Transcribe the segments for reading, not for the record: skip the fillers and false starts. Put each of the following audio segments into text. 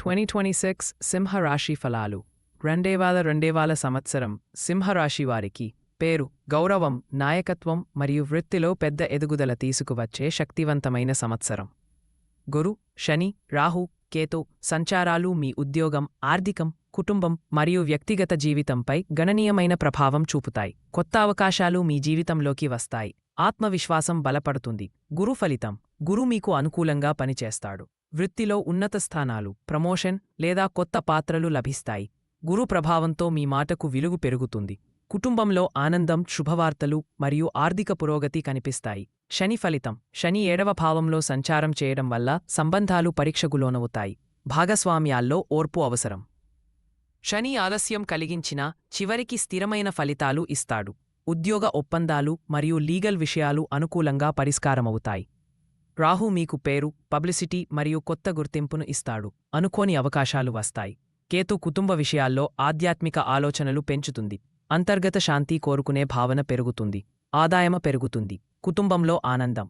2026 సింహరాశి ఫలాలు రెండేవాల సంవత్సరం సింహరాశి వారికి పేరు, గౌరవం, నాయకత్వం మరియు వృత్తిలో పెద్ద ఎదుగుదల తీసుకువచ్చే శక్తివంతమైన సంవత్సరం. గురు, శని, రాహు, కేతు సంచారాలు మీ ఉద్యోగం, ఆర్థికం, కుటుంబం మరియు వ్యక్తిగత జీవితంపై గణనీయమైన ప్రభావం చూపుతాయి. కొత్త అవకాశాలు మీ జీవితంలోకి వస్తాయి. ఆత్మవిశ్వాసం బలపడుతుంది. గురు ఫలితం: గురు మీకు అనుకూలంగా పనిచేస్తాడు. వృత్తిలో ఉన్నత స్థానాలు, ప్రమోషన్ లేదా కొత్త పాత్రలు లభిస్తాయి. గురు ప్రభావంతో మీ మాటకు విలువ పెరుగుతుంది. కుటుంబంలో ఆనందం, శుభవార్తలు మరియు ఆర్థిక పురోగతి కనిపిస్తాయి. శని ఫలితం: శని 7వ భావంలో సంచారం చేయడం వల్ల సంబంధాలు పరీక్షకు లోనవుతాయి. భాగస్వామ్యాల్లో ఓర్పు అవసరం. శని ఆలస్యం కలిగించినా చివరికి స్థిరమైన ఫలితాలు ఇస్తాడు. ఉద్యోగ ఒప్పందాలు మరియు లీగల్ విషయాలు అనుకూలంగా పరిష్కారమవుతాయి. రాహు మీకు పేరు, పబ్లిసిటీ మరియు కొత్త గుర్తింపును ఇస్తాడు. అనుకోని అవకాశాలు వస్తాయి. కేతు కుటుంబ విషయాల్లో ఆధ్యాత్మిక ఆలోచనలు పెంచుతుంది. అంతర్గత శాంతి కోరుకునే భావన పెరుగుతుంది. ఆదాయం పెరుగుతుంది. కుటుంబంలో ఆనందం.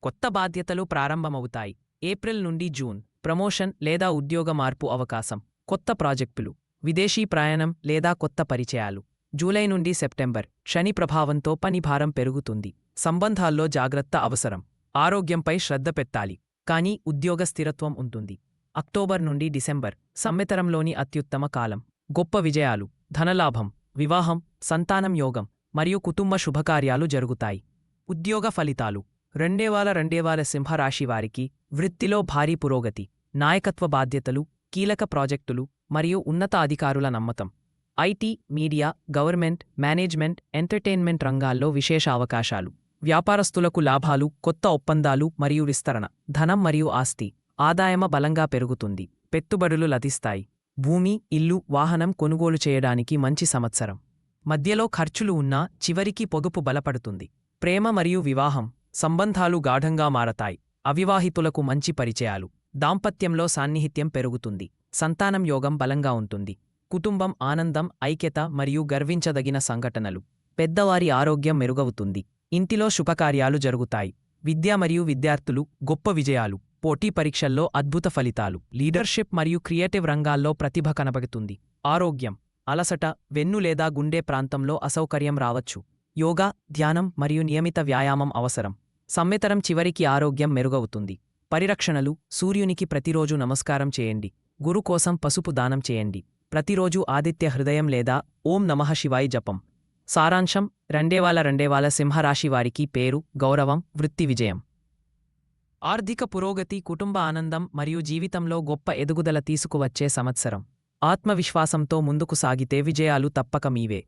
కొత్త బాధ్యతలు ప్రారంభమవుతాయి. ఏప్రిల్ నుండి జూన్ ప్రమోషన్ లేదా ఉద్యోగ మార్పు అవకాశం. కొత్త ప్రాజెక్టులు, విదేశీ ప్రయాణం లేదా కొత్త పరిచయాలు. జూలై నుండి సెప్టెంబర్ శని ప్రభావంతో పని భారం పెరుగుతుంది. సంబంధాల్లో జాగ్రత్త అవసరం. ఆరోగ్యంపై శ్రద్ధ పెట్టాలి, కానీ ఉద్యోగ స్థిరత్వం ఉంటుంది. అక్టోబర్ నుండి డిసెంబర్ సంవత్సరంలోని అత్యుత్తమ కాలం. గొప్ప విజయాలు, ధనలాభం, వివాహం, సంతానం యోగం మరియు కుటుంబ శుభకార్యాలు జరుగుతాయి. ఉద్యోగ ఫలితాలు రెండేవాల సింహరాశి వారికి వృత్తిలో భారీ పురోగతి, నాయకత్వ బాధ్యతలు, కీలక ప్రాజెక్టులు మరియు ఉన్నత అధికారుల నమ్మకం. IT, media, government, management, entertainment రంగాల్లో విశేష అవకాశాలు. వ్యాపారస్తులకు లాభాలు, కొత్త ఒప్పందాలు మరియు విస్తరణ. ధనం మరియు ఆస్తి, ఆదాయమ బలంగా పెరుగుతుంది. పెట్టుబడులు లభిస్తాయి. భూమి, ఇల్లు, వాహనం కొనుగోలు చేయడానికి మంచి సంవత్సరం. మధ్యలో ఖర్చులు ఉన్నా చివరికి పొదుపు బలపడుతుంది. ప్రేమ మరియు వివాహం సంబంధాలు గాఢంగా మారతాయి. అవివాహితులకు మంచి పరిచయాలు. దాంపత్యంలో సాన్నిహిత్యం పెరుగుతుంది. సంతానం యోగం బలంగా ఉంటుంది. కుటుంబం ఆనందం, ఐక్యత మరియు గర్వించదగిన సంఘటనలు. పెద్దవారి ఆరోగ్యం మెరుగవుతుంది. ఇంటిలో శుభకార్యాలు జరుగుతాయి. విద్య మరియు విద్యార్థులు గొప్ప విజయాలు. పోటీ పరీక్షల్లో అద్భుత ఫలితాలు. లీడర్షిప్ మరియు క్రియేటివ్ రంగాల్లో ప్రతిభ కనబడుతుంది. ఆరోగ్యం అలసట, వెన్ను లేదా గుండె ప్రాంతంలో అసౌకర్యం రావచ్చు. యోగా, ధ్యానం మరియు నియమిత వ్యాయామం అవసరం. సంవత్సరం చివరికి ఆరోగ్యం మెరుగవుతుంది. పరిరక్షణలు: సూర్యునికి ప్రతిరోజు నమస్కారం చేయండి. గురు కోసం పసుపు దానం చేయండి. ప్రతిరోజు ఆదిత్య హృదయం లేదా ఓం నమః శివాయ జపం. సారాంశం: రెండేవాల సింహరాశి వారికి పేరు, గౌరవం, వృత్తి విజయం, ఆర్థిక పురోగతి, కుటుంబ ఆనందం మరియు జీవితంలో గొప్ప ఎదుగుదల తీసుకువచ్చే సంవత్సరం. ఆత్మవిశ్వాసంతో ముందుకు సాగితే విజయాలు తప్పక మీవే.